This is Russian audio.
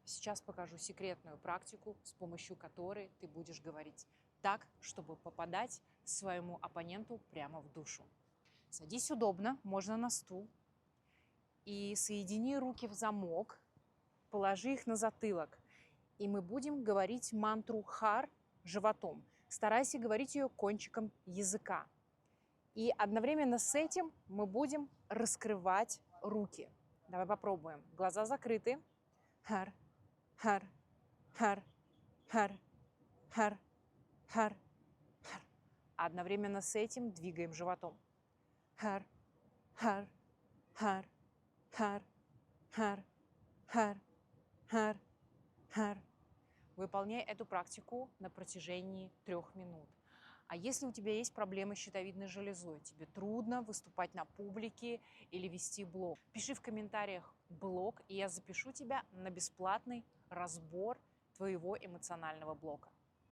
Сейчас покажу секретную практику, с помощью которой ты будешь говорить так, чтобы попадать своему оппоненту прямо в душу. Садись удобно, можно на стул, и соедини руки в замок, положи их на затылок, и мы будем говорить мантру Хар животом. Старайся говорить ее кончиком языка. И одновременно с этим мы будем раскрывать руки. Давай попробуем. Глаза закрыты. Хар, хар, хар, хар, хар, хар, хар. Одновременно с этим двигаем животом. Хар, хар, хар, хар, хар, хар, хар, хар. Выполняй эту практику на протяжении 3 минут. А если у тебя есть проблемы с щитовидной железой, тебе трудно выступать на публике или вести блог, пиши в комментариях блог, и я запишу тебя на бесплатный разбор твоего эмоционального блока.